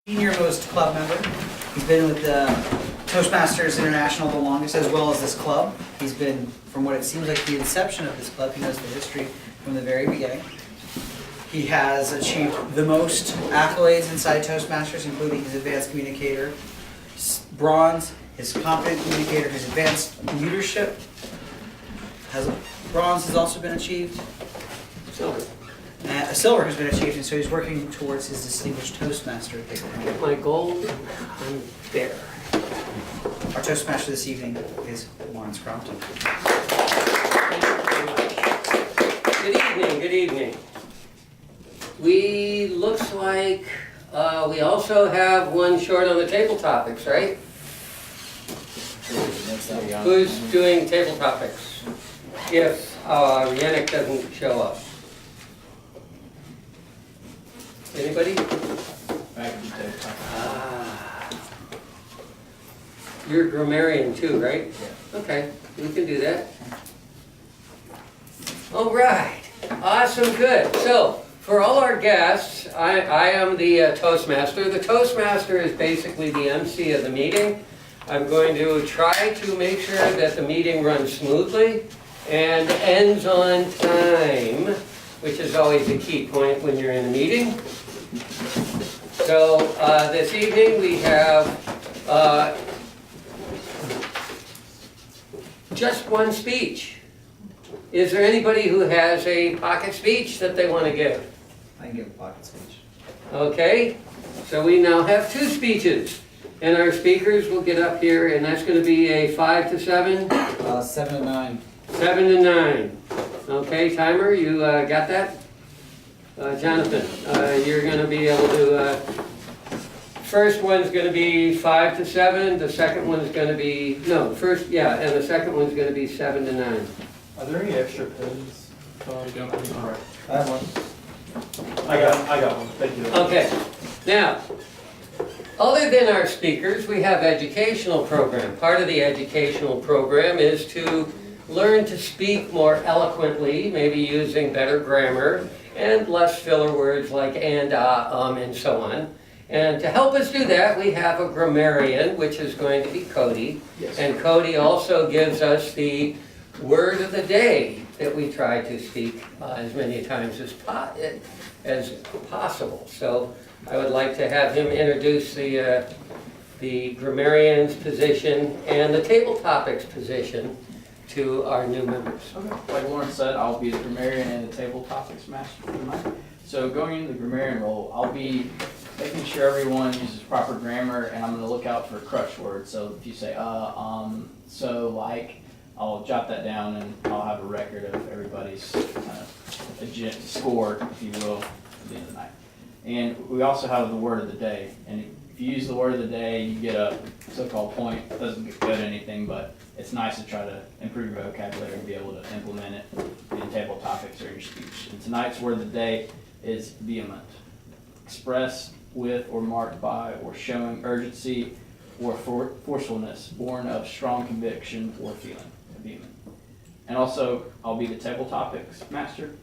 Senior-most club member. He's been with the Toastmasters International the longest, as well as this club. He's been, from what it seems like, the inception of this club. He knows the history from the very beginning. He has achieved the most accolades inside Toastmasters, including his advanced communicator, bronze, his competent communicator, his advanced leadership. Bronze has also been achieved. Silver. A silver has been achieved, and so he's working towards his distinguished Toastmaster degree. Get my gold, I'm there. Our Toastmaster this evening is Lawrence Crompton. Good evening, good evening. We, looks like, we also have one short on the table topics, right? Who's doing table topics? If Yannick doesn't show up. Anybody? You're a grammarian too, right? Yeah. Okay, we can do that. All right, awesome, good. So, for all our guests, I am the Toastmaster. The Toastmaster is basically the MC of the meeting. I'm going to try to make sure that the meeting runs smoothly and ends on time, which is always a key point when you're in a meeting. So this evening we have just one speech. Is there anybody who has a pocket speech that they want to give? I can give a pocket speech. Okay, so we now have two speeches. And our speakers will get up here, and that's going to be a 5 to 7? 7 to 9. 7 to 9. Okay, timer, you got that? Jonathan, you're going to be able to, first one's going to be 5 to 7, the second one's going to be, no, the first, yeah, and the second one's going to be 7 to 9. Are there any extra pens? I have one. I got one. Thank you. Okay, now, other than our speakers, we have educational program. Part of the educational program is to learn to speak more eloquently, maybe using better grammar and less filler words like and, and so on. And to help us do that, we have a grammarian, which is going to be Cody. Yes. And Cody also gives us the word of the day that we try to speak as many times as possible. So I would like to have him introduce the grammarian's position and the table topics position to our new members. Okay. Like Lauren said, I'll be the grammarian and the table topics master tonight. So going into the grammarian role, I'll be making sure everyone uses proper grammar, and I'm going to look out for crutch words. So if you say so, like, I'll jot that down, and I'll have a record of everybody's score, if you will, at the end of the night. And we also have the word of the day. And if you use the word of the day, you get a so-called point. It doesn't go to anything, but it's nice to try to improve your vocabulary and be able to implement it in table topics or your speech. And tonight's word of the day is vehement. Expressed with or marked by or showing urgency or forcefulness, born of strong conviction or feeling. Vehement. And also, I'll be the table topics master.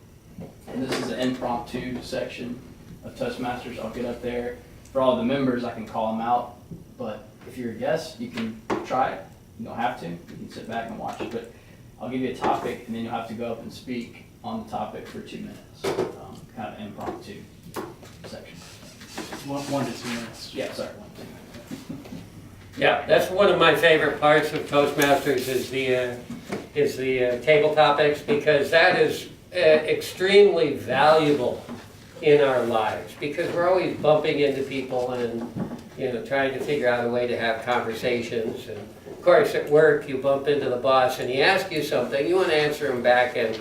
And this is an impromptu section of Toastmasters. I'll get up there. For all the members, I can call them out. But if you're a guest, you can try it. You don't have to. You can sit back and watch it. But I'll give you a topic, and then you'll have to go up and speak on the topic for 2 minutes. Kind of impromptu section. 1 to 2 minutes. Yeah, sorry, 1 to 2 minutes. Yeah, that's one of my favorite parts of Toastmasters is the table topics, because that is extremely valuable in our lives, because we're always bumping into people and trying to figure out a way to have conversations. And of course at work you bump into the boss and he asks you something, you want to answer him back in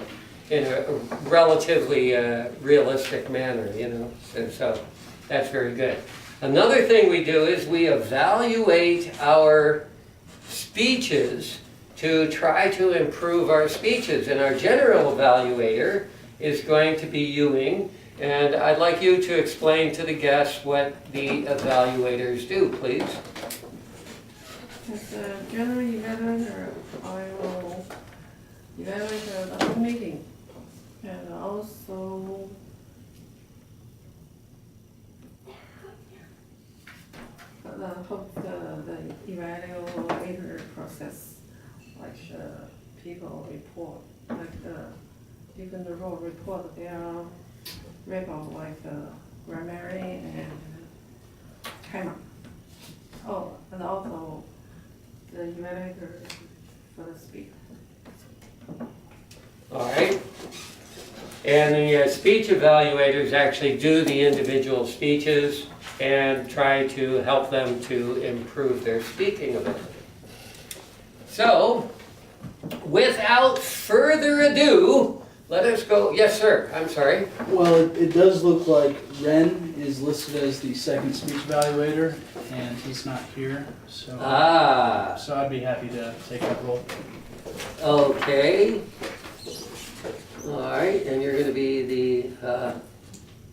a relatively realistic manner, and so that's very good. Another thing we do is we evaluate our speeches to try to improve our speeches. And our general evaluator is going to be Ewing. And I'd like you to explain to the guests what the evaluators do, please. As a general evaluator, I will evaluate the whole meeting and also hope the evaluator process, like the people report, like the even the role report their record like grammary and grammar. Oh, and also the evaluator for the speaker. All right. And the speech evaluators actually do the individual speeches and try to help them to improve their speaking ability. So, without further ado, let us go. Yes, sir. I'm sorry. Well, it does look like Ren is listed as the second speech evaluator, and he's not here, so so I'd be happy to take that role. Okay. All right, and you're going to be the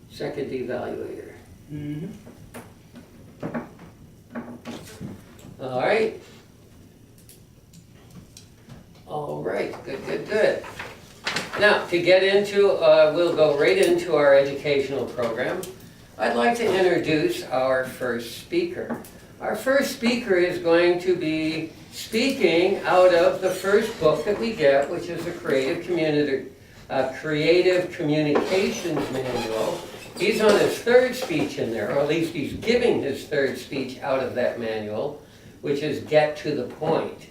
second evaluator. Mm-hmm. All right. All right, good. Now, to get into, we'll go right into our educational program. I'd like to introduce our first speaker. Our first speaker is going to be speaking out of the first book that we get, which is a Creative Communications Manual. He's on his third speech in there, or at least he's giving his third speech out of that manual, which is Get to the Point.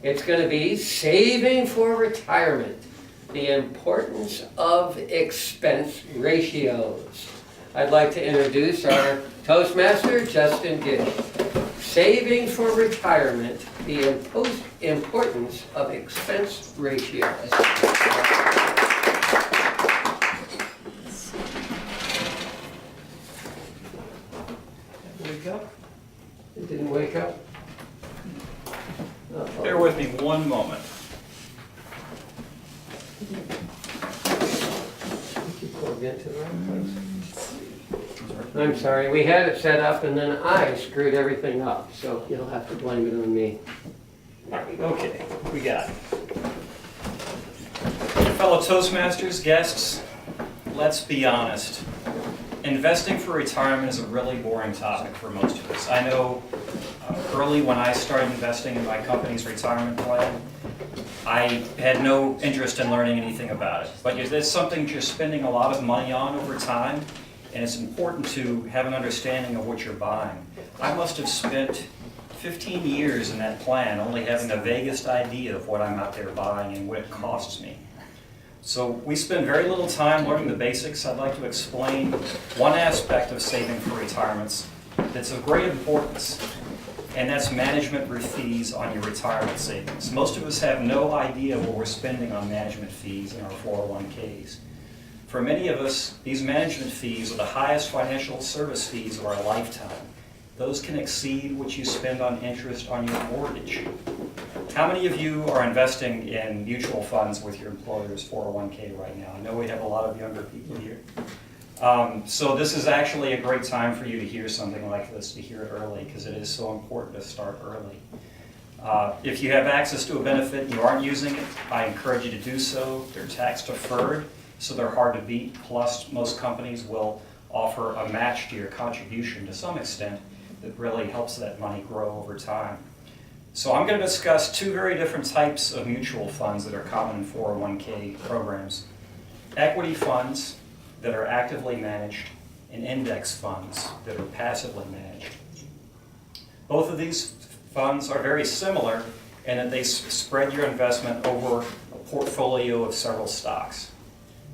It's going to be Saving for Retirement, the Importance of Expense Ratios. I'd like to introduce our Toastmaster, Justin Gish. Saving for Retirement, the Importance of Expense Ratios. Wake up? It didn't wake up? Uh-oh. Bear with me one moment. I'm sorry, we had it set up and then I screwed everything up, so you'll have to blame it on me. Okay, we got it. Fellow Toastmasters, guests, let's be honest. Investing for retirement is a really boring topic for most of us. I know early when I started investing in my company's retirement plan, I had no interest in learning anything about it. But it's something you're spending a lot of money on over time, and it's important to have an understanding of what you're buying. I must have spent 15 years in that plan only having the vaguest idea of what I'm out there buying and what it costs me. So we spend very little time learning the basics. I'd like to explain one aspect of saving for retirements that's of great importance, and that's management fees on your retirement savings. Most of us have no idea what we're spending on management fees in our 401ks. For many of us, these management fees are the highest financial service fees of our lifetime. Those can exceed what you spend on interest on your mortgage. How many of you are investing in mutual funds with your employer's 401k right now? I know we have a lot of younger people here. So this is actually a great time for you to hear something like this, to hear it early, because it is so important to start early. If you have access to a benefit and you aren't using it, I encourage you to do so. They're tax deferred, so they're hard to beat. Plus, most companies will offer a match to your contribution to some extent that really helps that money grow over time. So I'm going to discuss two very different types of mutual funds that are common in 401k programs. Equity funds that are actively managed and index funds that are passively managed. Both of these funds are very similar in that they spread your investment over a portfolio of several stocks.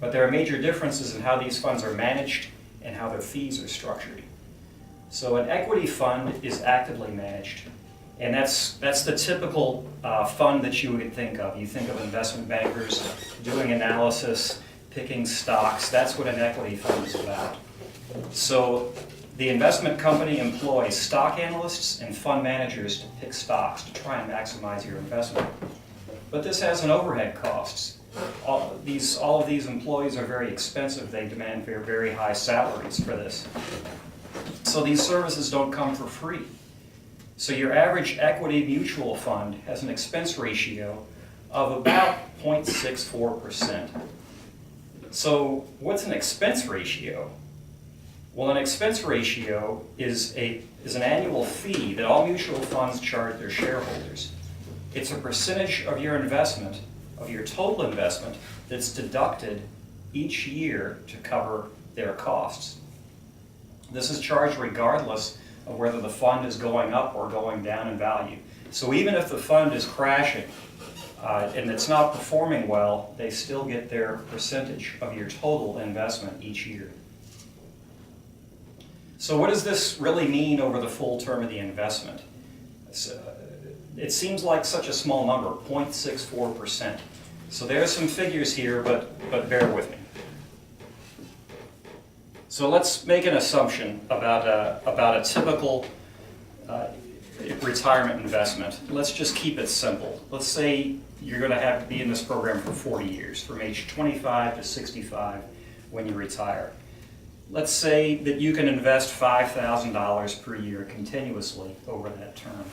But there are major differences in how these funds are managed and how their fees are structured. So an equity fund is actively managed, and that's the typical fund that you would think of. You think of investment bankers doing analysis, picking stocks. That's what an equity fund is about. So the investment company employs stock analysts and fund managers to pick stocks to try and maximize your investment. But this has an overhead costs. All of these employees are very expensive. They demand very high salaries for this. So these services don't come for free. So your average equity mutual fund has an expense ratio of about 0.64%. So what's an expense ratio? Well, an expense ratio is an annual fee that all mutual funds charge their shareholders. It's a percentage of your investment, of your total investment, that's deducted each year to cover their costs. This is charged regardless of whether the fund is going up or going down in value. So even if the fund is crashing and it's not performing well, they still get their percentage of your total investment each year. So what does this really mean over the full term of the investment? It seems like such a small number, 0.64%. So there are some figures here, but bear with me. So let's make an assumption about a typical retirement investment. Let's just keep it simple. Let's say you're going to have to be in this program for 40 years, from age 25 to 65 when you retire. Let's say that you can invest $5,000 per year continuously over that term.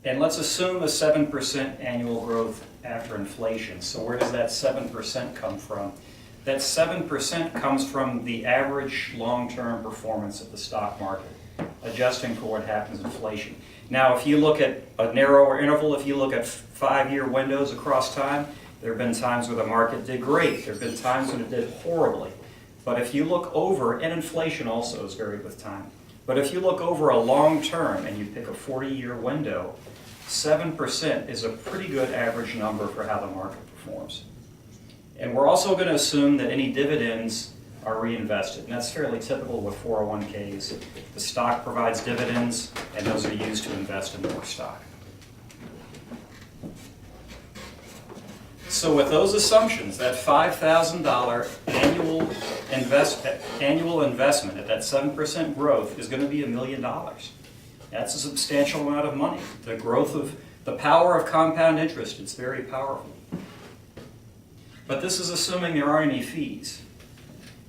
And let's assume a 7% annual growth after inflation. So where does that 7% come from? That 7% comes from the average long-term performance of the stock market, adjusting for what happens in inflation. Now, if you look at a narrower interval, if you look at 5-year windows across time, there have been times where the market did great. There have been times when it did horribly. But if you look over, and inflation also is varied with time, but if you look over a long term and you pick a 40-year window, 7% is a pretty good average number for how the market performs. And we're also going to assume that any dividends are reinvested, and that's fairly typical with 401ks. The stock provides dividends, and those are used to invest in more stock. So with those assumptions, that $5,000 annual investment at that 7% growth is going to be $1 million. That's a substantial amount of money. The growth of the power of compound interest, it's very powerful. But this is assuming there aren't any fees.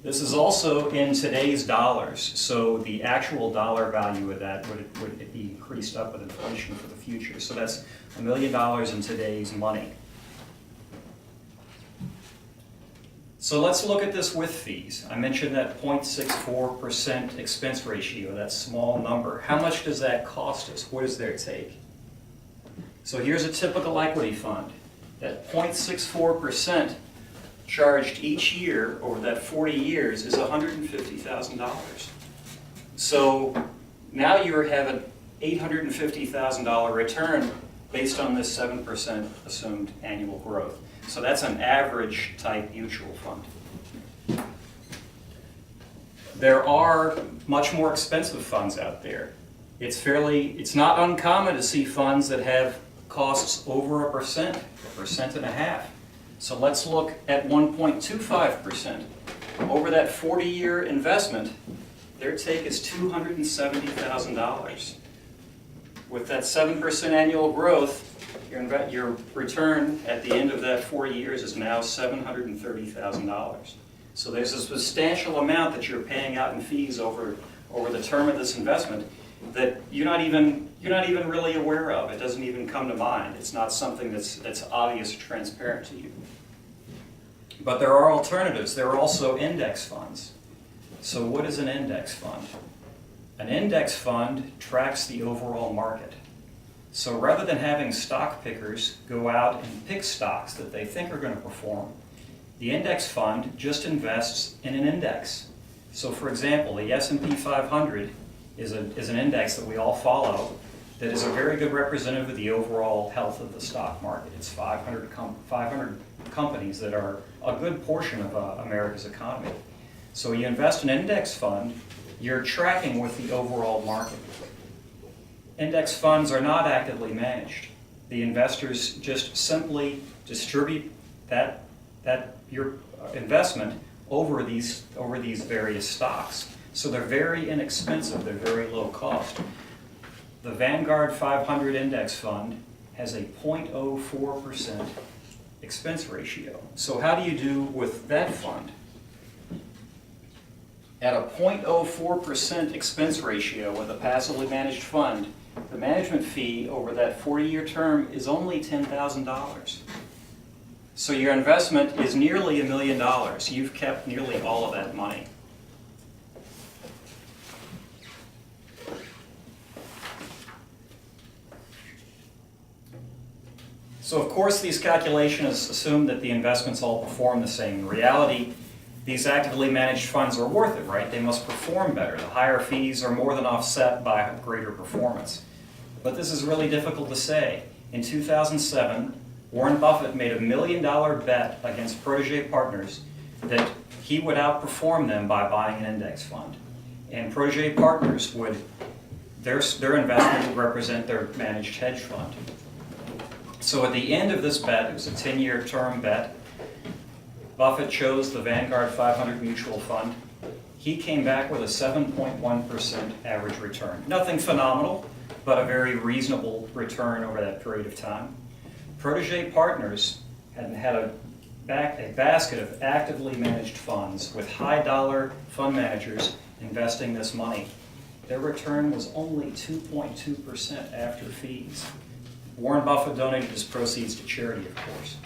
This is also in today's dollars, so the actual dollar value of that would be increased up with inflation for the future. So that's $1 million in today's money. So let's look at this with fees. I mentioned that 0.64% expense ratio, that small number. How much does that cost us? What does their take? So here's a typical equity fund. That 0.64% charged each year over that 40 years is $150,000. So now you have an $850,000 return based on this 7% assumed annual growth. So that's an average type mutual fund. There are much more expensive funds out there. It's not uncommon to see funds that have costs over 1%, 1.5%. So let's look at 1.25%. Over that 40-year investment, their take is $270,000. With that 7% annual growth, your return at the end of that 40 years is now $730,000. So there's a substantial amount that you're paying out in fees over the term of this investment that you're not even really aware of. It doesn't even come to mind. It's not something that's obvious or transparent to you. But there are alternatives. There are also index funds. So what is an index fund? An index fund tracks the overall market. So rather than having stock pickers go out and pick stocks that they think are going to perform, the index fund just invests in an index. So for example, the S&P 500 is an index that we all follow that is a very good representative of the overall health of the stock market. It's 500 companies that are a good portion of America's economy. So you invest in an index fund, you're tracking with the overall market. Index funds are not actively managed. The investors just simply distribute your investment over these various stocks. So they're very inexpensive, they're very low cost. The Vanguard 500 index fund has a 0.04% expense ratio. So how do you do with that fund? At a 0.04% expense ratio with a passively managed fund, the management fee over that 40-year term is only $10,000. So your investment is nearly $1 million. You've kept nearly all of that money. So of course, these calculations assume that the investments all perform the same. In reality, these actively managed funds are worth it, right? They must perform better. The higher fees are more than offset by greater performance. But this is really difficult to say. In 2007, Warren Buffett made $1 million bet against protege partners that he would outperform them by buying an index fund. And protege partners would, their investment would represent their managed hedge fund. So at the end of this bet, it was a 10-year term bet, Buffett chose the Vanguard 500 mutual fund. He came back with a 7.1% average return. Nothing phenomenal, but a very reasonable return over that period of time. Protege partners had a basket of actively managed funds with high dollar fund managers investing this money. Their return was only 2.2% after fees. Warren Buffett donated his proceeds to charity, of course.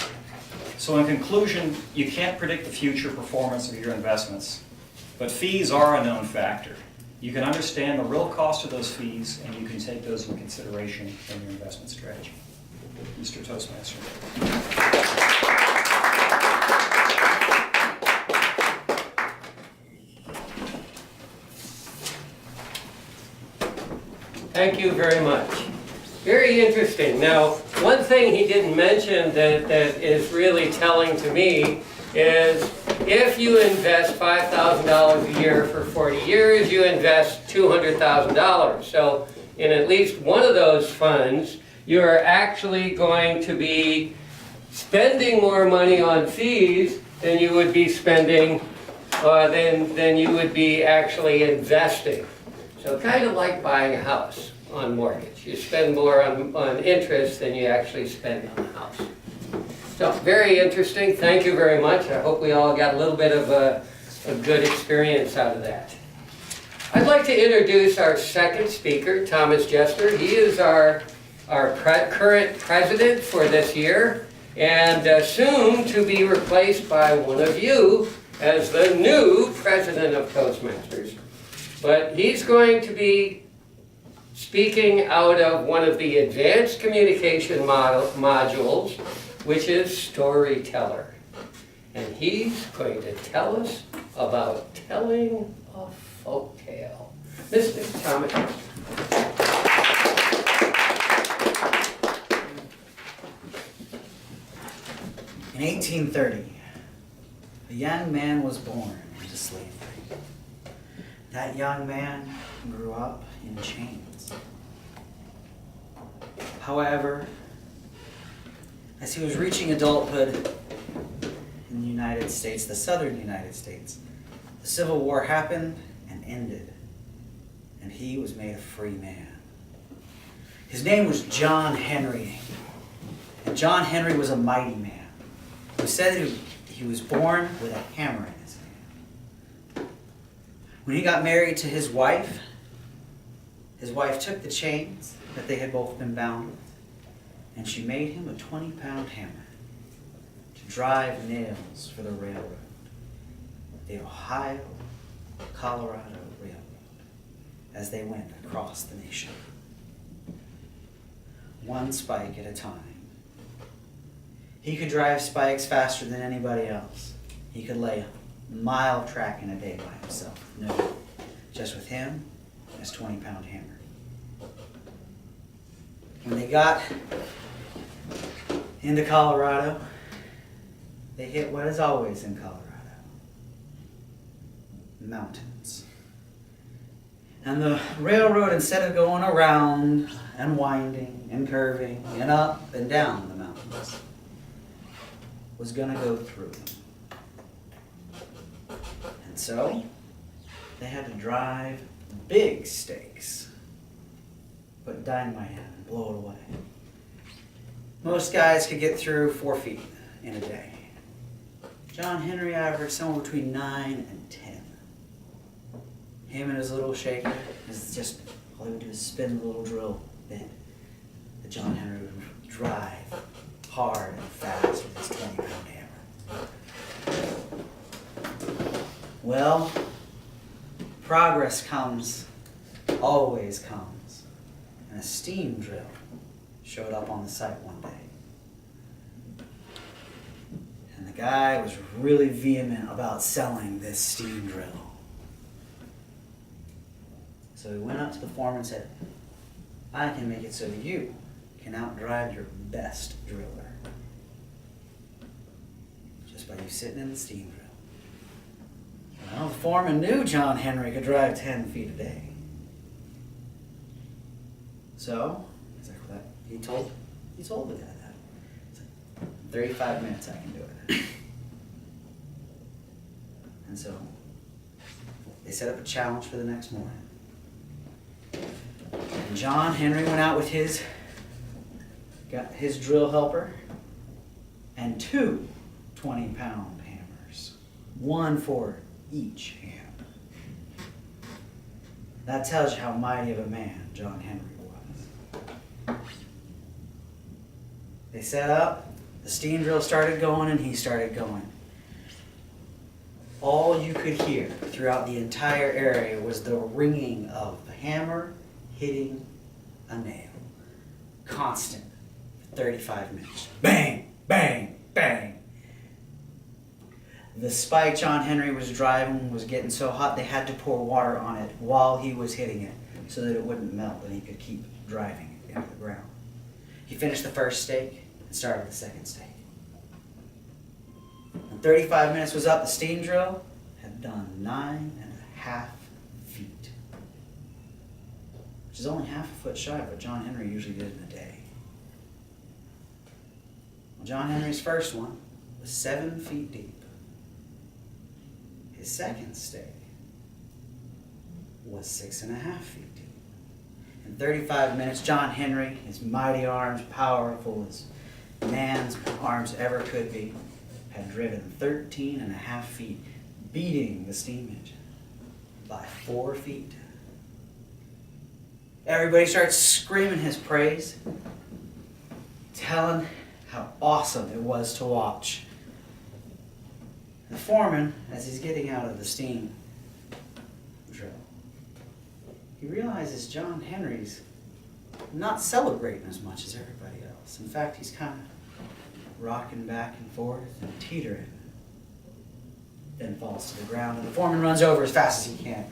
So in conclusion, you can't predict the future performance of your investments, but fees are a known factor. You can understand the real cost of those fees, and you can take those into consideration in your investment strategy. Mr. Toastmaster. Thank you very much. Very interesting. Now, one thing he didn't mention that is really telling to me is if you invest $5,000 a year for 40 years, you invest $200,000. So in at least one of those funds, you're actually going to be spending more money on fees than you would be spending, than you would be actually investing. So kind of like buying a house on mortgage. You spend more on interest than you actually spend on the house. So very interesting. Thank you very much. I hope we all got a little bit of a good experience out of that. I'd like to introduce our second speaker, Thomas Jester. He is our current president for this year, and soon to be replaced by one of you as the new president of Toastmasters. But he's going to be speaking out of one of the advanced communication modules, which is Storyteller. And he's going to tell us about telling a folktale. Mr. Thomas. In 1830, a young man was born into slavery. That young man grew up in chains. However, as he was reaching adulthood in the United States, the southern United States, the Civil War happened and ended, and he was made a free man. His name was John Henry, and John Henry was a mighty man. It was said that he was born with a hammer in his hand. When he got married to his wife took the chains that they had both been bound with, and she made him a 20-pound hammer to drive nails for the railroad, the Ohio-Colorado Railroad, as they went across the nation. One spike at a time. He could drive spikes faster than anybody else. He could lay a mile track in a day by himself. No, just with him and his 20-pound hammer. When they got into Colorado, they hit what is always in Colorado. Mountains. And the railroad, instead of going around and winding and curving and up and down the mountains, was going to go through them. And so, they had to drive big stakes, put dynamite in and blow it away. Most guys could get through 4 feet in a day. John Henry averaged somewhere between 9 and 10. Him and his little shaker, is just all he would do is spin the little drill bit that John Henry would drive hard and fast with his 20-pound hammer. Well, progress comes, always comes, and a steam drill showed up on the site one day. guy was really vehement about selling this steam drill. So he went up to the foreman and said, I can make it so you can outdrive your best driller. Just by you sitting in the steam drill. Well, the foreman knew John Henry could drive 10 feet a day. So, he's like, well, he told the guy that. He's like, 35 minutes I can do it. And so, they set up a challenge for the next morning. And John Henry went out with got his drill helper and 2 20-pound hammers, 1 for each hand. That tells you how mighty of a man John Henry was. They set up, the steam drill started going, and he started going. All you could hear throughout the entire area was the ringing of the hammer hitting a nail. Constant. For 35 minutes. Bang, bang, bang. The spike John Henry was driving was getting so hot they had to pour water on it while he was hitting it so that it wouldn't melt and he could keep driving it into the ground. He finished the first stake and started the second stake. When 35 minutes was up, the steam drill had done 9.5 feet, which is only half a foot shy of what John Henry usually did in a day. Well, John Henry's first one was 7 feet deep. His second stake was 6.5 feet deep. In 35 minutes, John Henry, his mighty arms, powerful as man's arms ever could be, had driven 13.5 feet, beating the steam engine by 4 feet. Everybody starts screaming his praise, telling how awesome it was to watch. The foreman, as he's getting out of the steam drill, he realizes John Henry's not celebrating as much as everybody else. In fact, he's kind of rocking back and forth and teetering, then falls to the ground, and the foreman runs over as fast as he can,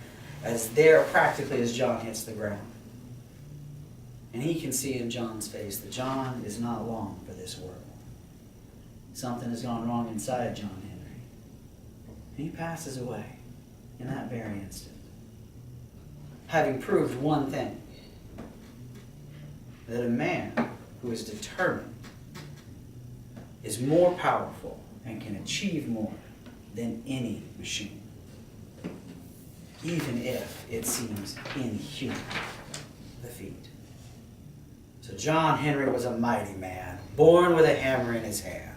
as there practically as John hits the ground. And he can see in John's face that John is not long for this world. Something has gone wrong inside John Henry. And he passes away in that very instant, having proved one thing, that a man who is determined is more powerful and can achieve more than any machine, even if it seems inhuman to the feat. So John Henry was a mighty man, born with a hammer in his hand.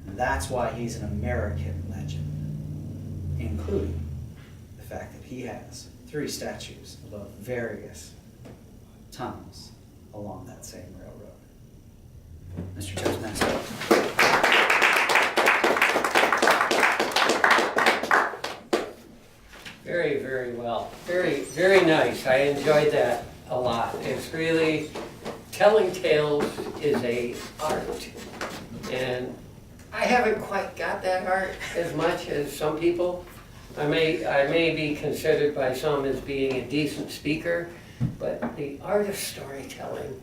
And that's why he's an American legend, including the fact that he has 3 statues above various tunnels along that same railroad. Mr. Toastmaster. Very, very well. Very, very nice. I enjoyed that a lot. It's really, telling tales is an art. And I haven't quite got that art as much as some people. I may be considered by some as being a decent speaker, but the art of storytelling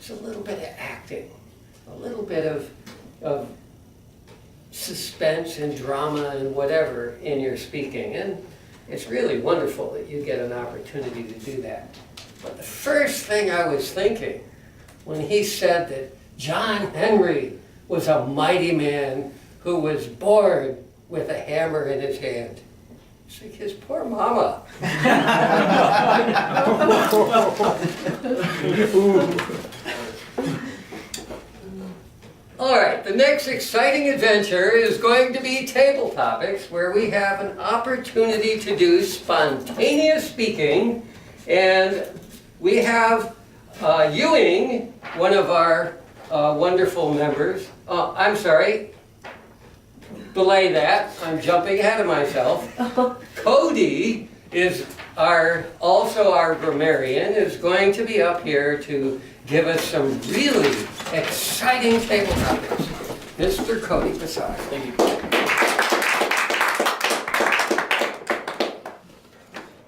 is a little bit of acting, a little bit of suspense and drama and whatever in your speaking. And it's really wonderful that you get an opportunity to do that. But the first thing I was thinking when he said that John Henry was a mighty man who was born with a hammer in his hand. It's like his poor mama. All right, the next exciting adventure is going to be Table Topics, where we have an opportunity to do spontaneous speaking. And we have Ewing, one of our wonderful members. I'm sorry, belay that. I'm jumping ahead of myself. Cody is also our grammarian, is going to be up here to give us some really exciting table topics. Mr. Cody Passage. Thank you.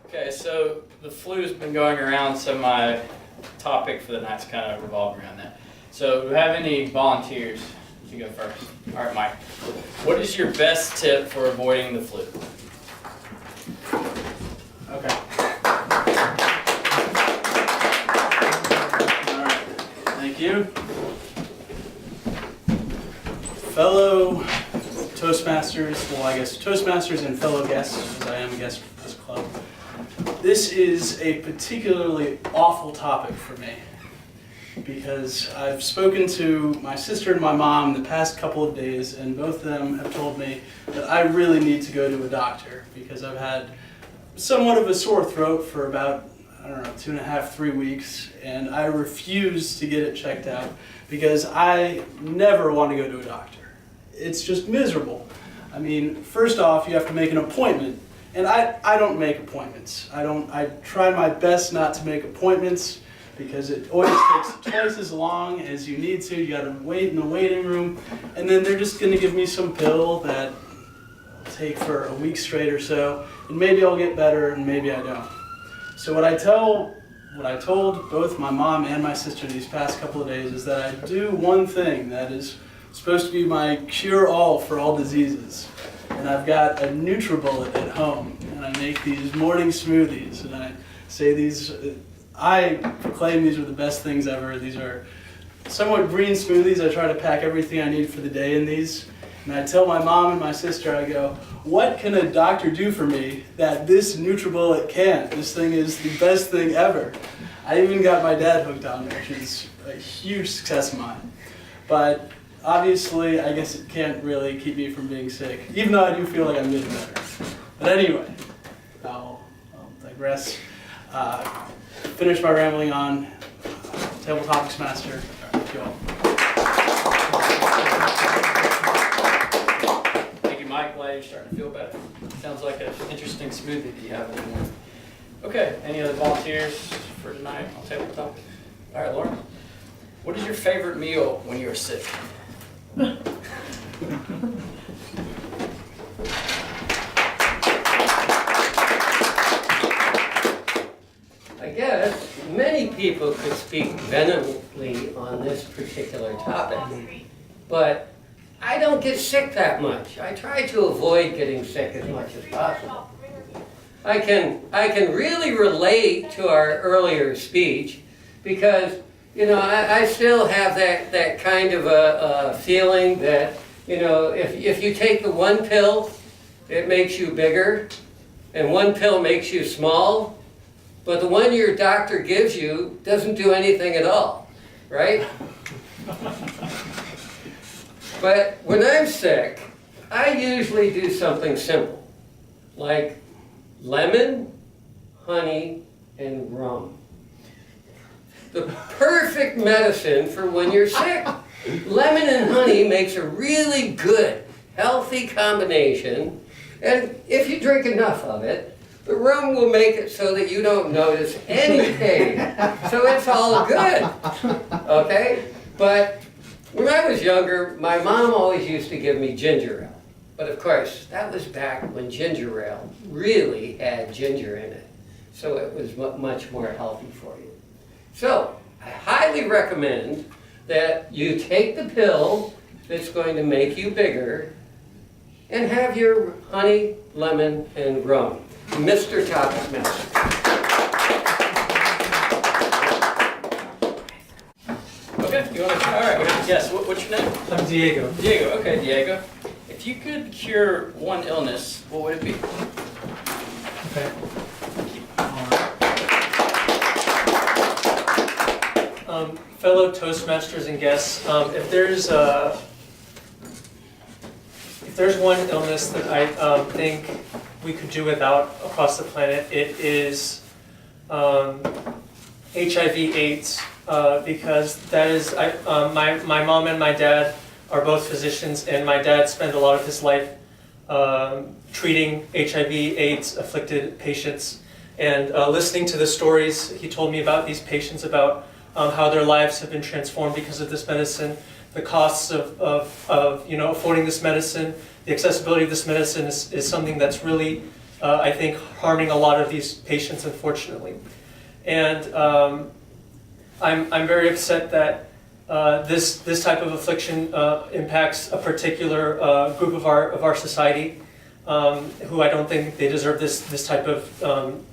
Okay, so the flu's been going around, so my topic for the night's kind of revolving around that. So do we have any volunteers to go first? All right, Mike. What is your best tip for avoiding the flu? Okay. All right. Thank you. Fellow Toastmasters, well, I guess Toastmasters and fellow guests, as I am a guest of this club. This is a particularly awful topic for me because I've spoken to my sister and my mom the past couple of days, and both of them have told me that I really need to go to a doctor because I've had somewhat of a sore throat for about, I don't know, 2.5, 3 weeks, and I refuse to get it checked out because I never want to go to a doctor. It's just miserable. I mean, first off, you have to make an appointment, and I don't make appointments. I try my best not to make appointments because it always takes twice as long as you need to. You gotta wait in the waiting room, and then they're just gonna give me some pill that I'll take for a week straight or so, and maybe I'll get better, and maybe I don't. So what I told both my mom and my sister these past couple of days is that I do one thing that is supposed to be my cure-all for all diseases. And I've got a NutriBullet at home, and I make these morning smoothies, and I say these, I proclaim these are the best things ever. These are somewhat green smoothies. I try to pack everything I need for the day in these. And I tell my mom and my sister, I go, what can a doctor do for me that this NutriBullet can't? This thing is the best thing ever. I even got my dad hooked on it, which is a huge success of mine. But obviously, I guess it can't really keep me from being sick, even though I do feel like I'm getting better. But anyway, I'll digress. Finish my rambling on Hilltoppers Master. Thank you all. Thank you, Mike. Glad you're starting to feel better. Sounds like an interesting smoothie that you have in the morning. Okay, any other volunteers for tonight on tabletop? All right, Lauren. What is your favorite meal when you are sick? I guess many people could speak vehemently on this particular topic, but I don't get sick that much. I try to avoid getting sick as much as possible. I can really relate to our earlier speech because, you know, I still have that kind of a feeling that, you know, if you take the one pill, it makes you bigger, and one pill makes you small, but the one your doctor gives you doesn't do anything at all, right? But when I'm sick, I usually do something simple, like lemon, honey, and rum. The perfect medicine for when you're sick. Lemon and honey makes a really good, healthy combination, and if you drink enough of it, the rum will make it so that you don't notice any pain. So it's all good, okay? But when I was younger, my mom always used to give me ginger ale. But of course, that was back when ginger ale really had ginger in it. So it was much more healthy for you. So I highly recommend that you take the pill that's going to make you bigger and have your honey, lemon, and rum. Mr. Topic Master. Okay, you want to? All right. Yes. What's your name? I'm Diego. Diego. Okay, Diego. If you could cure one illness, what would it be? Okay. Fellow Toastmasters and guests, if there's one illness that I think we could do without across the planet, it is HIV/AIDS, because that is my mom and my dad are both physicians, and my dad spent a lot of his life treating HIV/AIDS afflicted patients, and listening to the stories he told me about these patients, about how their lives have been transformed because of this medicine. the costs of you know, affording this medicine, the accessibility of this medicine is something that's really, I think, harming a lot of these patients, unfortunately. And I'm very upset that this type of affliction impacts a particular group of our society, who I don't think they deserve this type of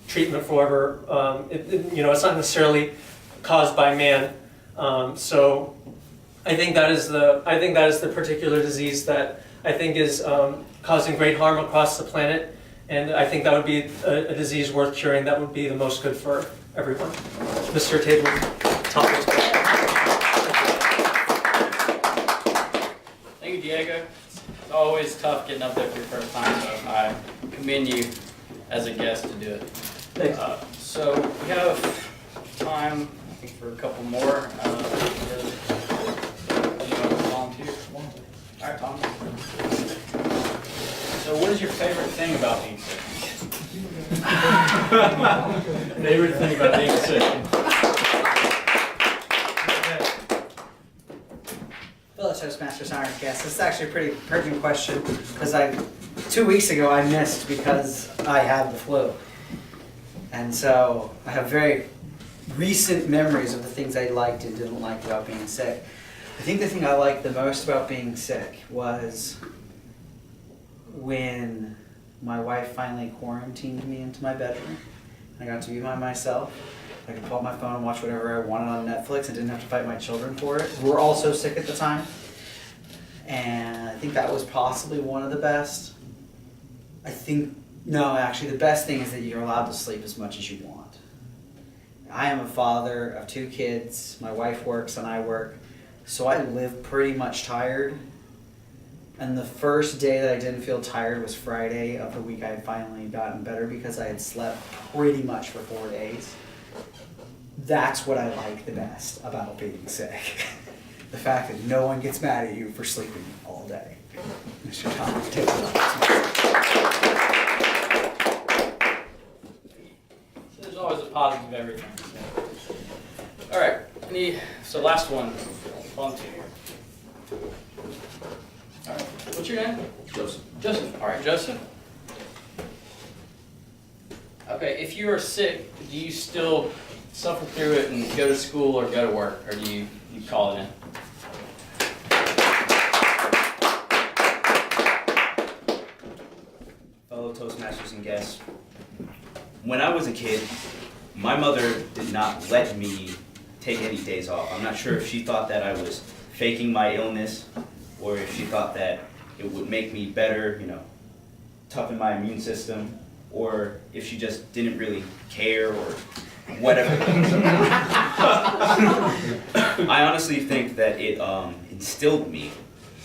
treatment for whatever, you know, it's not necessarily caused by man. So I think that is the particular disease that I think is causing great harm across the planet, and I think that would be a disease worth curing. That would be the most good for everyone. Mr. Table, topics. Thank you, Diego. It's always tough getting up there for your first time, so I commend you as a guest to do it. Thanks. So we have time, I think, for a couple more. Anyone volunteer? All right, Tom. So what is your favorite thing about being sick? Favorite thing about being sick? Fellow Toastmasters honored guests, this is actually a pretty pertinent question because 2 weeks ago I missed because I had the flu. And so I have very recent memories of the things I liked and didn't like about being sick. I think the thing I liked the most about being sick was when my wife finally quarantined me into my bedroom. I got to be by myself. I could pull out my phone and watch whatever I wanted on Netflix. I didn't have to fight my children for it. We were all so sick at the time. And I think that was possibly one of the best. No, actually the best thing is that you're allowed to sleep as much as you want. I am a father of 2 kids. My wife works and I work. So I live pretty much tired. And the first day that I didn't feel tired was Friday of the week I had finally gotten better because I had slept pretty much for 4 days. That's what I like the best about being sick. The fact that no one gets mad at you for sleeping all day. Mr. Thomas, take it So there's always a positive everything. All right, so last one, volunteer. All right, what's your name? Joseph. Joseph. All right, Joseph. Okay, if you are sick, do you still suffer through it and go to school or go to work, or do you call it in? Fellow Toastmasters and guests, when I was a kid, my mother did not let me take any days off. I'm not sure if she thought that I was faking my illness or if she thought that it would make me better, you know, toughen my immune system, or if she just didn't really care or whatever. I honestly think that it instilled me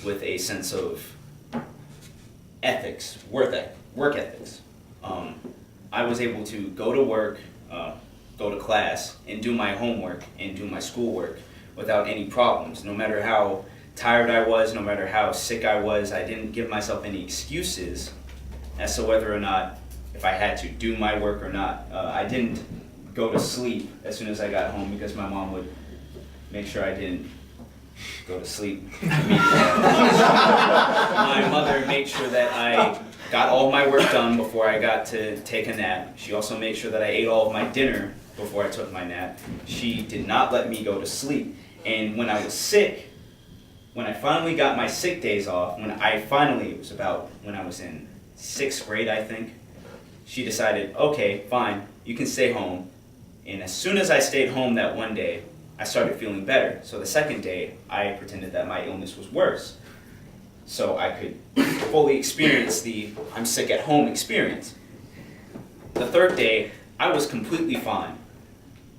with a sense of ethics, work ethics. I was able to go to work, go to class, and do my homework and do my schoolwork without any problems. No matter how tired I was, no matter how sick I was, I didn't give myself any excuses as to whether or not if I had to do my work or not. I didn't go to sleep as soon as I got home because my mom would make sure I didn't go to sleep immediately. My mother made sure that I got all my work done before I got to take a nap. She also made sure that I ate all of my dinner before I took my nap. She did not let me go to sleep. And when I was sick, when I finally got my sick days off, it was about when I was in 6th grade, I think, she decided, okay, fine, you can stay home. And as soon as I stayed home that one day, I started feeling better. So the second day, I pretended that my illness was worse, so I could fully experience the I'm sick at home experience. The third day, I was completely fine.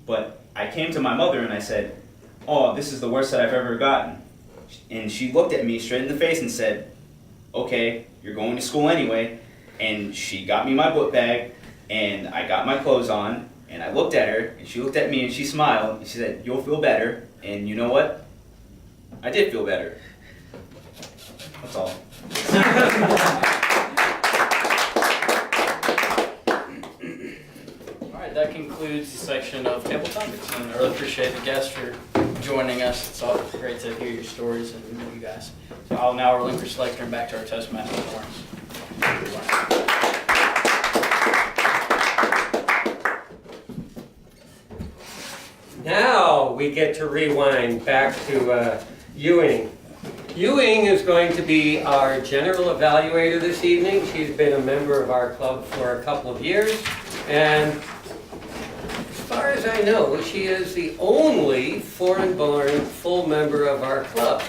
But I came to my mother and I said, oh, this is the worst that I've ever gotten. And she looked at me straight in the face and said, okay, you're going to school anyway. And she got me my book bag, and I got my clothes on, and I looked at her, and she looked at me, and she smiled, and she said, you'll feel better. And you know what? I did feel better. That's all. All right, that concludes the section of table topics, and I really appreciate the guests for joining us. It's all great to hear your stories and meet you guys. So I'll now relinquish the lecture and back to our Toastmaster forums. Now we get to rewind back to Ewing. Ewing is going to be our general evaluator this evening. She's been a member of our club for a couple of years, and as far as I know, she is the only foreign-born full member of our club.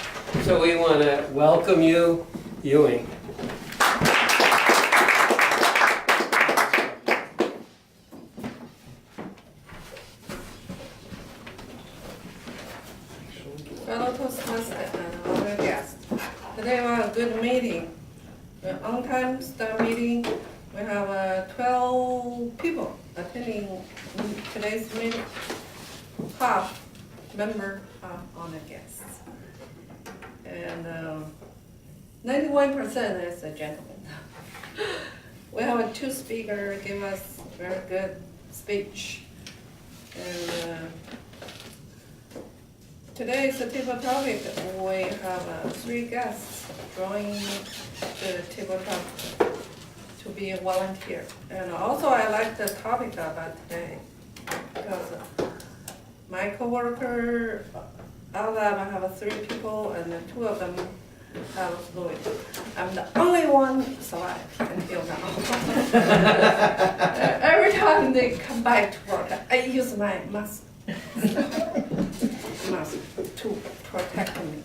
So we want to welcome you, Ewing. Fellow Toastmasters and other guests, today we have a good meeting. We're on time start meeting. We have 12 people attending today's meeting. Half member, half honor guests. And 91% is a gentleman. We have two speakers give us very good speech. And today's table topic, we have 3 guests joining the table topic to be a volunteer. And also I like the topic about today because my coworker, out of them I have 3 people and 2 of them have flu. I'm the only one survived until now. Every time they come back to work, I use my mask. To protect me.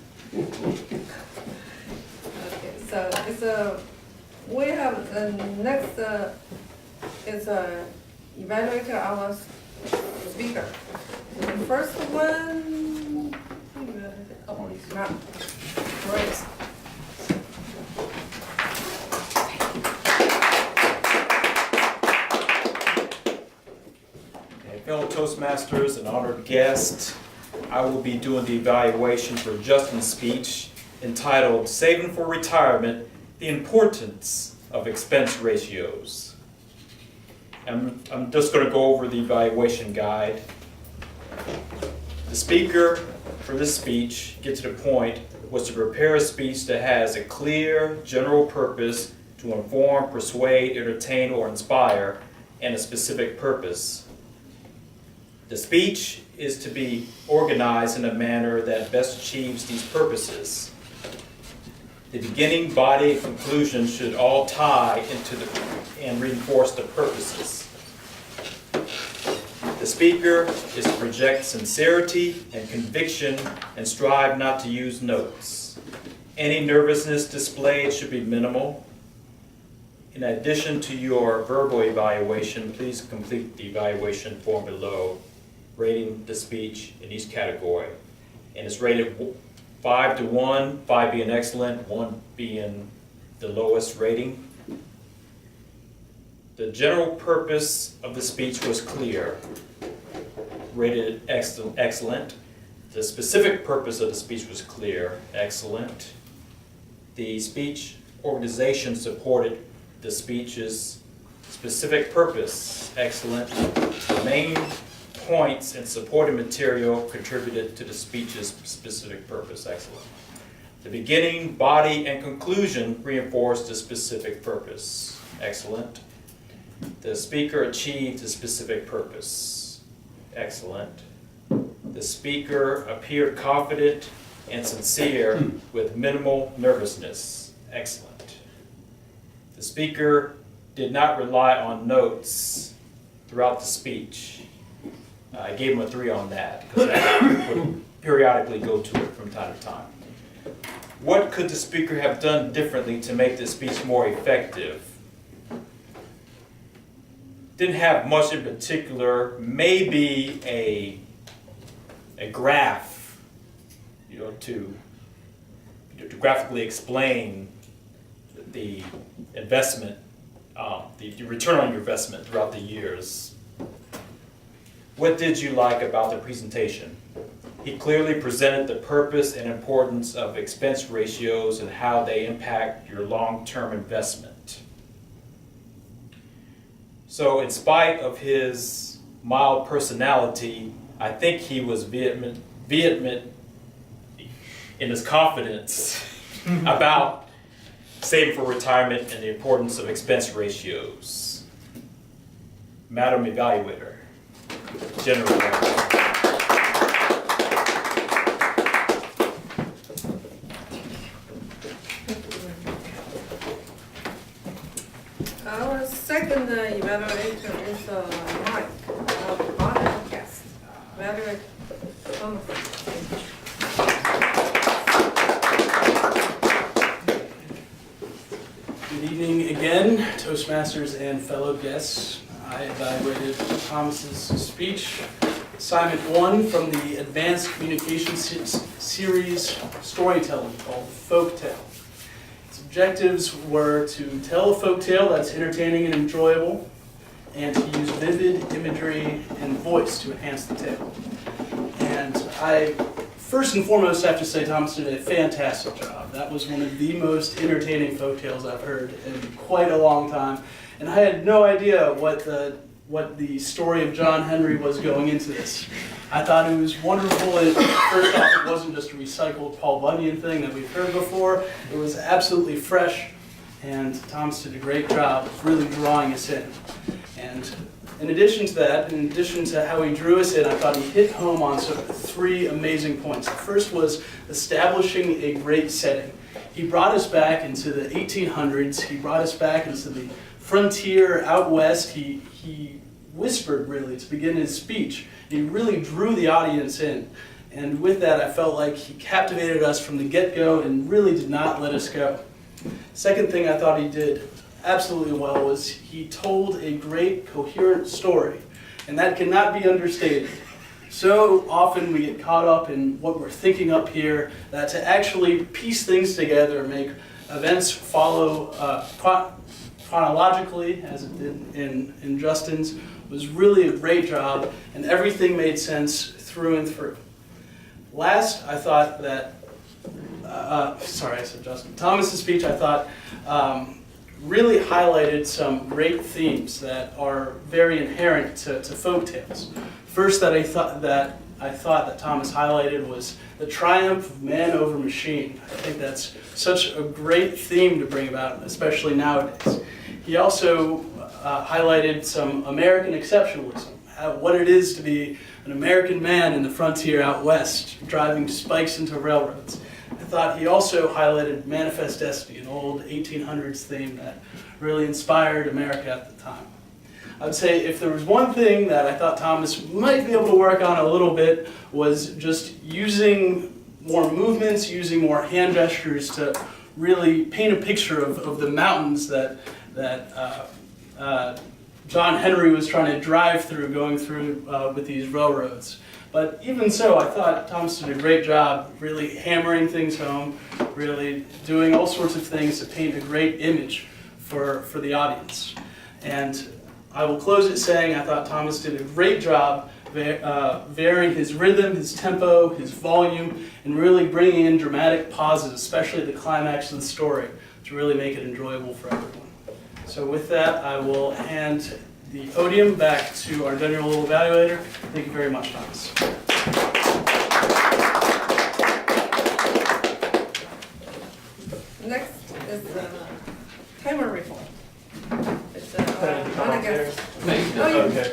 Okay, so it's we have the next is evaluator our speaker. The first one, not Grace. Okay, fellow Toastmasters and honored guests, I will be doing the evaluation for Justin's speech entitled Saving for Retirement, the Importance of Expense Ratios. I'm just going to go over the evaluation guide. The speaker for this speech, get to the point, was to prepare a speech that has a clear general purpose to inform, persuade, entertain, or inspire, and a specific purpose. The speech is to be organized in a manner that best achieves these purposes. The beginning, body, and conclusion should all tie into and reinforce the purposes. The speaker is to project sincerity and conviction and strive not to use notes. Any nervousness displayed should be minimal. In addition to your verbal evaluation, please complete the evaluation form below, rating the speech in each category. And it's rated 5 to 1, 5 being excellent, 1 being the lowest rating. The general purpose of the speech was clear, rated excellent. The specific purpose of the speech was clear, excellent. The speech organization supported the speech's specific purpose, excellent. The main points and supporting material contributed to the speech's specific purpose, excellent. The beginning, body, and conclusion reinforced the specific purpose, excellent. The speaker achieved the specific purpose, excellent. The speaker appeared confident and sincere with minimal nervousness, excellent. The speaker did not rely on notes throughout the speech. I gave him a 3 on that because I would periodically go to it from time to time. What could the speaker have done differently to make the speech more effective? Didn't have much in particular, maybe a graph, to graphically explain the investment, the return on your investment throughout the years. What did you like about the presentation? He clearly presented the purpose and importance of expense ratios and how they impact your long-term investment. So in spite of his mild personality, I think he was vehement vehement in his confidence about saving for retirement and the importance of expense ratios. Madam Evaluator, General. Our second evaluator is Mike, our honored guest. Evaluator Thomas. Good evening again, Toastmasters and fellow guests. I evaluated Thomas's speech, assignment 1 from the Advanced Communication Series Storytelling called Folktale. Its objectives were to tell a folktale that's entertaining and enjoyable, and to use vivid imagery and voice to enhance the tale. And I first and foremost have to say Thomas did a fantastic job. That was one of the most entertaining folktales I've heard in quite a long time. And I had no idea what the story of John Henry was going into this. I thought it was wonderful. First off, it wasn't just a recycled Paul Bunyan thing that we've heard before. It was absolutely fresh, and Thomas did a great job of really drawing us in. And in addition to that, in addition to how he drew us in, I thought he hit home on sort of 3 amazing points. The first was establishing a great setting. He brought us back into the 1800s. He brought us back into the frontier out west. He whispered, really, to begin his speech. He really drew the audience in. And with that, I felt like he captivated us from the get-go and really did not let us go. Second thing I thought he did absolutely well was he told a great coherent story, and that cannot be understated. So often we get caught up in what we're thinking up here that to actually piece things together, make events follow chronologically, as it did in Justin's, was really a great job, and everything made sense through and through. Last, I thought that, sorry, I said Justin. Thomas's speech, I thought, really highlighted some great themes that are very inherent to folktales. First, that I thought that Thomas highlighted was the triumph of man over machine. I think that's such a great theme to bring about, especially nowadays. He also highlighted some American exceptionalism, what it is to be an American man in the frontier out west, driving spikes into railroads. I thought he also highlighted Manifest Destiny, an old 1800s theme that really inspired America at the time. I would say if there was one thing that I thought Thomas might be able to work on a little bit was just using more movements, using more hand gestures to really paint a picture of the mountains that John Henry was trying to drive through, going through with these railroads. But even so, I thought Thomas did a great job really hammering things home, really doing all sorts of things to paint a great image for the audience. And I will close it saying I thought Thomas did a great job varying his rhythm, his tempo, his volume, and really bringing in dramatic pauses, especially at the climax of the story, to really make it enjoyable for everyone. So with that, I will hand the podium back to our general evaluator. Thank you very much, Thomas. Next is timer report. It's on guest. Okay.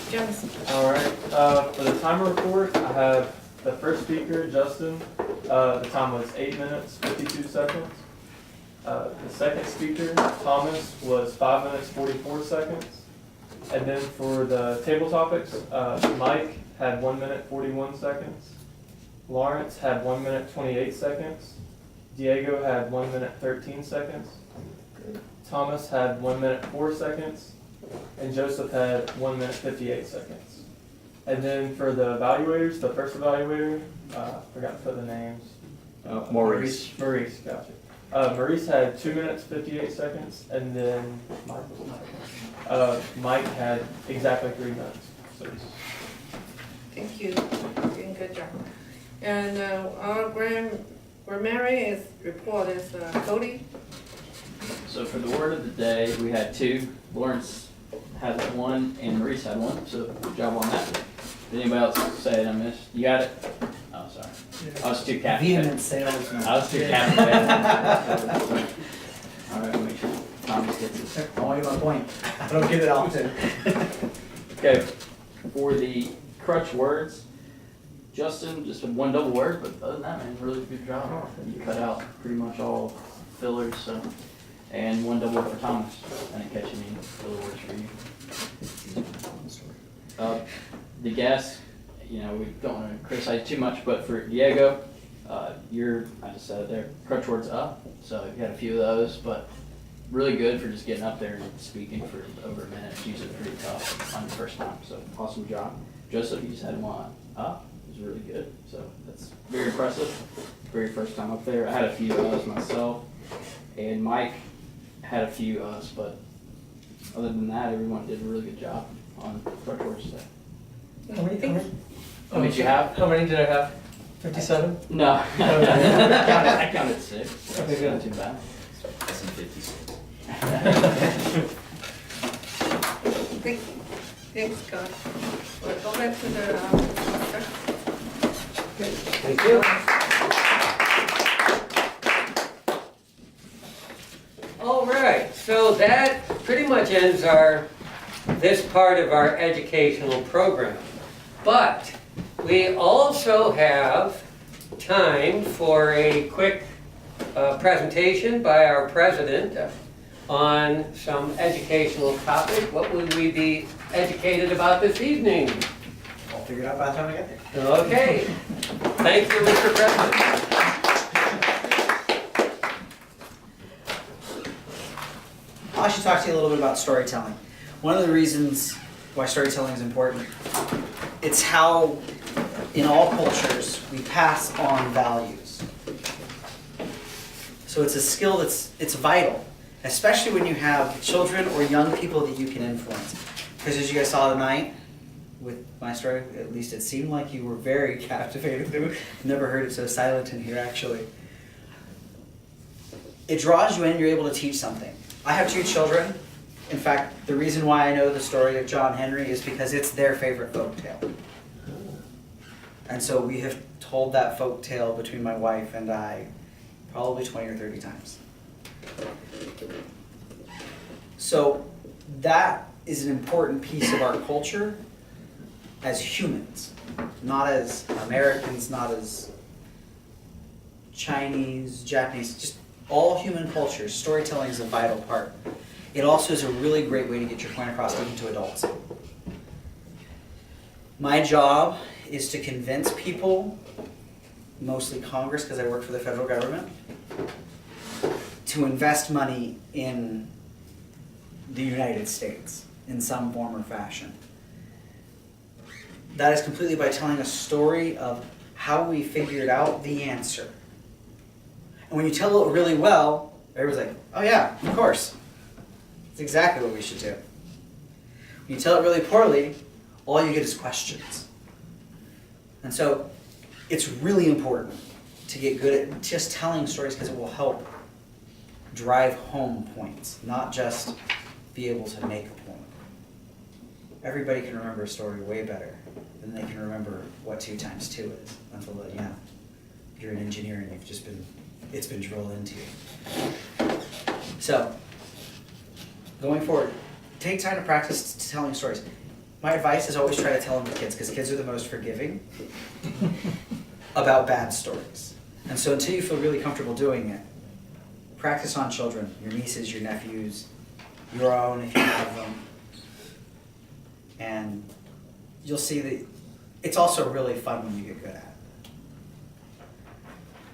James. All right. For the timer report, I have the first speaker, Justin. The time was 8 minutes, 52 seconds. The second speaker, Thomas, was 5 minutes, 44 seconds. And then for the table topics, Mike had 1 minute, 41 seconds. Lawrence had 1 minute, 28 seconds. Diego had 1 minute, 13 seconds. Thomas had 1 minute, 4 seconds. And Joseph had 1 minute, 58 seconds. And then for the evaluators, the first evaluator, forgot to put the names. Maurice. Maurice, gotcha. Maurice had 2 minutes, 58 seconds, and then Mike had exactly 3 minutes. So. Thank you. Doing a good job. And our grammarian report is Cody. So for the word of the day, we had 2. Lawrence had 1 and Maurice had 1, so good job on that. Did anybody else say it I missed? You got it? Oh, sorry. I was too Vehement captivated. salesman. I was too captivated. All right, make sure Thomas gets it. Don't worry about my point. I don't get it often. Okay, for the crutch words, Justin just had one double word, but other than that, man, really good job. You cut out pretty much all fillers, so. And one double word for Thomas. I didn't catch any filler words for you. The guests, you know, we don't want to criticize too much, but for Diego, I just said it there, crutch words up. So you had a few of those, but really good for just getting up there and speaking for over a minute. It's usually pretty tough on your first time, so awesome job. Joseph, you just had one up. It was really good, so that's very impressive. Very first time up there. I had a few us myself, and Mike had a few us, but other than that, everyone did a really good job on crutch words today. How many things? How many did you have? How many did I have? 57? No, I counted 6. Okay, good. Not too bad. That's in 56. Thanks, God. We'll go back to the, Thank you. All right, so that pretty much ends this part of our educational program. But we also have time for a quick presentation by our president on some educational topic. What would we be educated about this evening? I'll figure it out by the time I get there. Okay. Thank you, Mr. President. I should talk to you a little bit about storytelling. One of the reasons why storytelling is important, it's how, in all cultures, we pass on values. So it's a skill it's vital, especially when you have children or young people that you can influence. Because as you guys saw tonight, with my story, at least it seemed like you were very captivated. Never heard it so silent in here, actually. It draws you in, you're able to teach something. I have 2 children. In fact, the reason why I know the story of John Henry is because it's their favorite folk tale. And so we have told that folk tale between my wife and I probably 20 or 30 times. So that is an important piece of our culture as humans, not as Americans, not as Chinese, Japanese, just all human cultures. Storytelling is a vital part. It also is a really great way to get your point across even to adults. My job is to convince people, mostly Congress because I work for the federal government, to invest money in the United States in some form or fashion. That is completely by telling a story of how we figured out the answer. And when you tell it really well, everyone's like, oh yeah, of course. It's exactly what we should do. When you tell it really poorly, all you get is questions. And so it's really important to get good at just telling stories because it will help drive home points, not just be able to make a point. Everybody can remember a story way better than they can remember what 2 times 2 is until, you're an engineer and it's been drilled into you. So, going forward, take time to practice telling stories. My advice is always try to tell them to kids, because kids are the most forgiving about bad stories. And so until you feel really comfortable doing it, practice on children, your nieces, your nephews, your own if you have them. And you'll see that it's also really fun when you get good at it.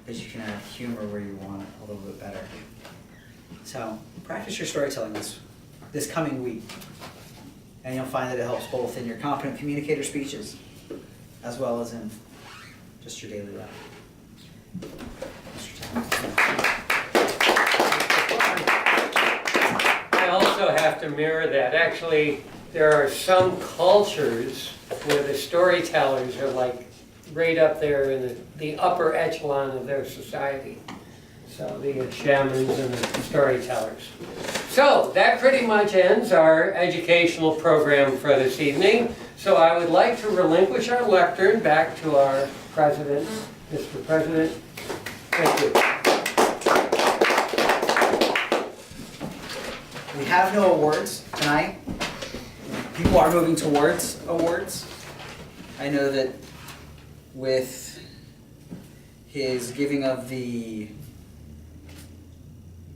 Because you can add humor where you want it a little bit better. So practice your storytelling this coming week. And you'll find that it helps both in your competent communicator speeches as well as in just your daily life. I also have to mirror that. Actually, there are some cultures where the storytellers are like right up there in the upper echelon of their society. So the shamans and the storytellers. So that pretty much ends our educational program for this evening. So I would like to relinquish our lectern back to our president. Mr. President, thank you. We have no awards tonight. People are moving towards awards. I know that with his giving of the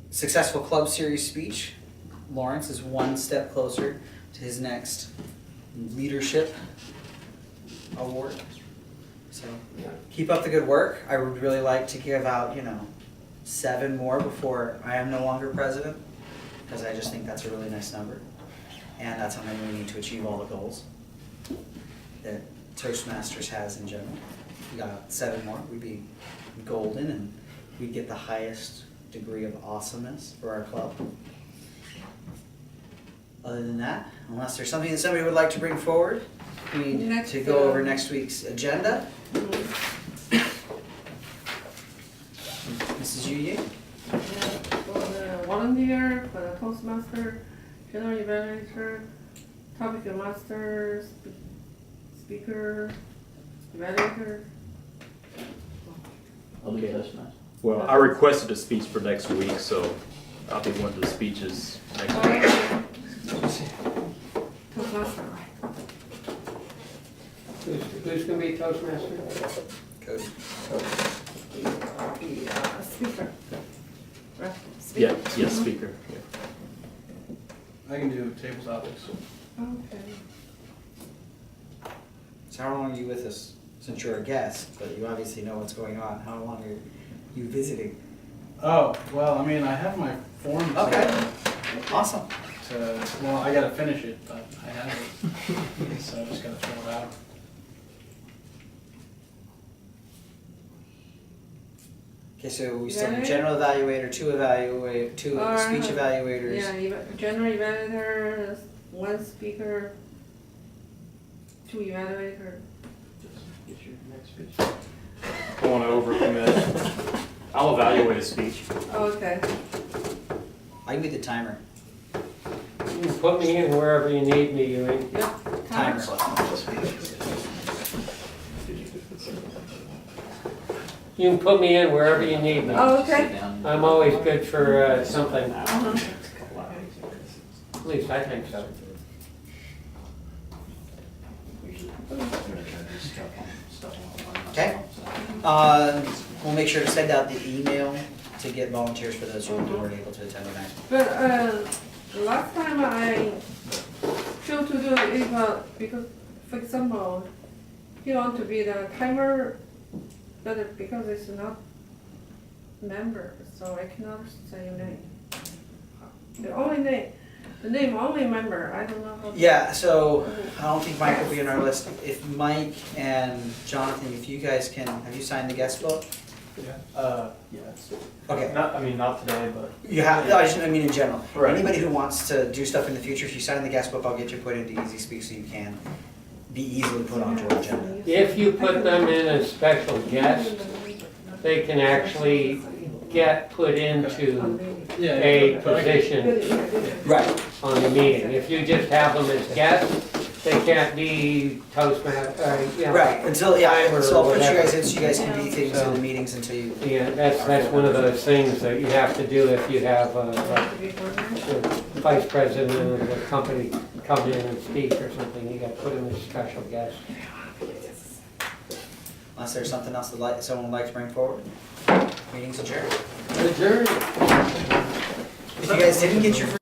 successful Club Series speech, Lawrence is one step closer to his next leadership award. So keep up the good work. I would really like to give out, 7 more before I am no longer president, because I just think that's a really nice number. And that's how many we need to achieve all the goals that Toastmasters has in general. If we got 7 more, we'd be golden and we'd get the highest degree of awesomeness for our club. Other than that, unless there's something that somebody would like to bring forward, we need to go over next week's agenda. Mrs. Yu? For the volunteer, for the Toastmaster, general evaluator, topic master, speaker, evaluator. I'll do this now. Well, I requested a speech for next week, so I'll be one of the speeches next week. Toastmaster. Who's going to be Toastmaster? Cody. Speaker. Right. Yeah, yes, speaker. Yeah. I can do table topics. Okay. So how long are you with us? Since you're a guest, but you obviously know what's going on. How long are you visiting? Oh, well, I mean, I have my form. Okay. Awesome. Well, I gotta finish it, but I have it. So I just gotta fill it out. Okay, so we still have general evaluator, two speech evaluators. Yeah, general evaluator, 1 speaker, 2 evaluator. Get your next speech. I want to overcommit. I'll evaluate a speech. Okay. I can be the timer. You can put me in wherever you need me, Ewing. Yeah. Timer. You can put me in wherever you need me. Oh, Sit okay. down. I'm always good for something. Uh-huh. At least I think so. Okay. We'll make sure to send out the email to get volunteers for those who weren't able to attend tonight. But last time I chose to do it because, for example, he want to be the timer, but because it's not member, so I cannot say your name. The name only member. I don't know how. Yeah, so I don't think Mike will be on our list. If Mike and Jonathan, if you guys can, have you signed the guest book? Yes. Okay. Not today, but. You have, I mean in general. Right. Anybody who wants to do stuff in the future, if you sign the guest book, I'll get you put into Easy Speak so you can be easily put onto our agenda. If you put them in as special guests, they can actually get put into a position Right. on the meeting. If you just have them as guests, they can't be Toastmaster, Right, until, yeah, Timer so I'll or put you whatever. guys in so you guys can be things in the meetings until you. Yeah, that's one of those things that you have to do if you have the vice president of the company come in and speak or something. You got to put them as special guests. Unless there's something else that someone would like to bring forward. Meeting's adjourned. Adjourned. If you guys didn't get your